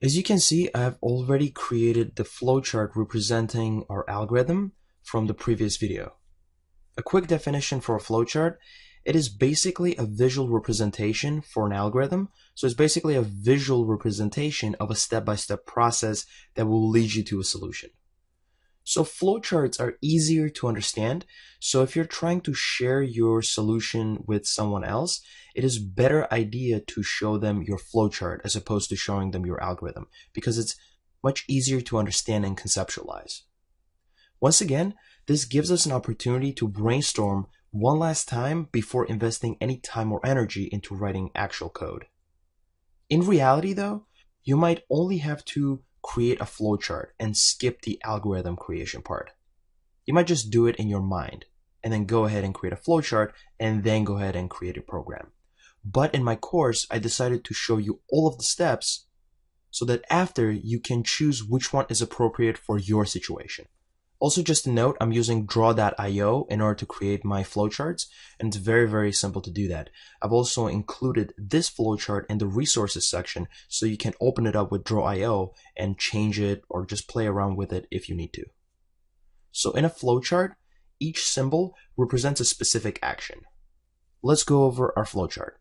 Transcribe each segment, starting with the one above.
As you can see, I have already created the flowchart representing our algorithm from the previous video. A quick definition for a flowchart: it is basically a visual representation for an algorithm. So it's basically a visual representation of a step-by-step process that will lead you to a solution. So flowcharts are easier to understand. So if you're trying to share your solution with someone else, it is a better idea to show them your flowchart as opposed to showing them your algorithm, because it's much easier to understand and conceptualize. Once again, this gives us an opportunity to brainstorm one last time before investing any time or energy into writing actual code. In reality though, you might only have to create a flowchart and skip the algorithm creation part. You might just do it in your mind and then go ahead and create a flowchart and then go ahead and create a program. But in my course, I decided to show you all of the steps so that after you can choose which one is appropriate for your situation. Also, just a note, I'm using draw.io in order to create my flowcharts, and it's very, very simple to do that. I've also included this flowchart in the resources section, so you can open it up with draw.io and change it or just play around with it if you need to. So in a flowchart, each symbol represents a specific action. Let's go over our flowchart.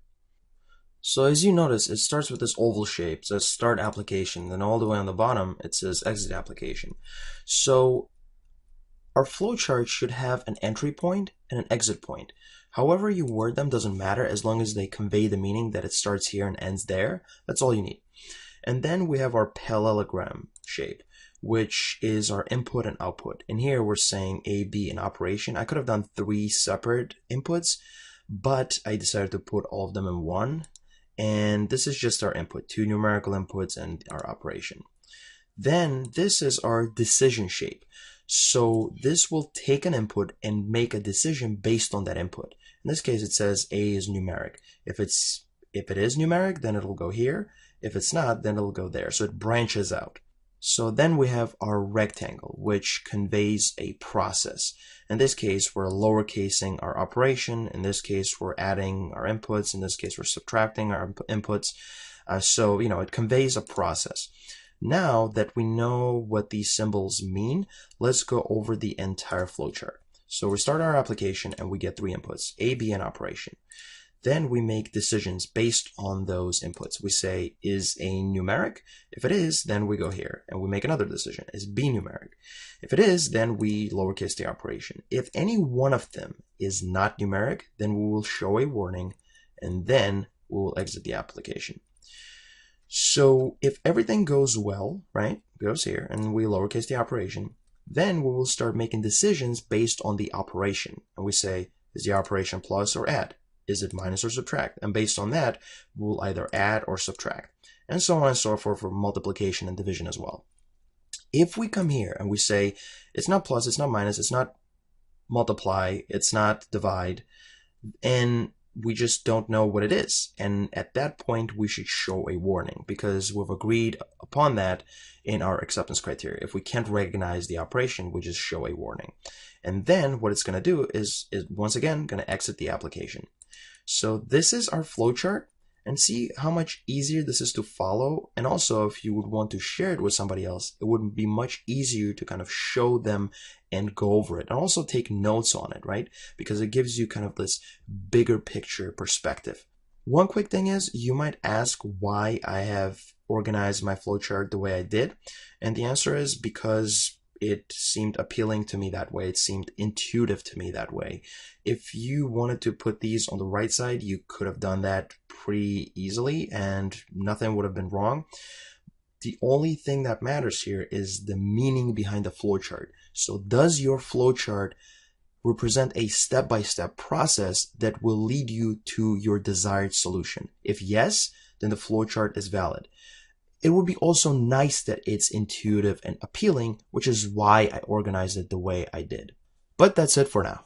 So as you notice, it starts with this oval shape. It says start application, then all the way on the bottom it says exit application. So our flowchart should have an entry point and an exit point. However you word them doesn't matter, as long as they convey the meaning that it starts here and ends there. That's all you need. And then we have our parallelogram shape, which is our input and output. In here we're saying A, B, and operation. I could have done 3 separate inputs, but I decided to put all of them in one. And this is just our input, 2 numerical inputs and our operation. Then this is our decision shape. So this will take an input and make a decision based on that input. In this case, it says A is numeric. If it is numeric, then it'll go here. If it's not, then it'll go there. So it branches out. So then we have our rectangle, which conveys a process. In this case, we're lowercasing our operation. In this case, we're adding our inputs. In this case, we're subtracting our inputs. So, it conveys a process. Now that we know what these symbols mean, let's go over the entire flowchart. So we start our application and we get 3 inputs, A, B, and operation. Then we make decisions based on those inputs. We say, is A numeric? If it is, then we go here and we make another decision. Is B numeric? If it is, then we lowercase the operation. If any one of them is not numeric, then we will show a warning and then we will exit the application. So if everything goes well, right, goes here, and we lowercase the operation, then we will start making decisions based on the operation. And we say, is the operation plus or add? Is it minus or subtract? And based on that, we'll either add or subtract. And so on and so forth for multiplication and division as well. If we come here and we say, it's not plus, it's not minus, it's not multiply, it's not divide, and we just don't know what it is. And at that point, we should show a warning because we've agreed upon that in our acceptance criteria. If we can't recognize the operation, we just show a warning. And then what it's going to do is once again going to exit the application. So this is our flowchart, and see how much easier this is to follow. And also, if you would want to share it with somebody else, it would be much easier to kind of show them and go over it and also take notes on it, right? Because it gives you kind of this bigger picture perspective. One quick thing is, you might ask why I have organized my flowchart the way I did. And the answer is because it seemed appealing to me that way. It seemed intuitive to me that way. If you wanted to put these on the right side, you could have done that pretty easily and nothing would have been wrong. The only thing that matters here is the meaning behind the flowchart. So does your flowchart represent a step-by-step process that will lead you to your desired solution? If yes, then the flowchart is valid. It would be also nice that it's intuitive and appealing, which is why I organized it the way I did. But that's it for now.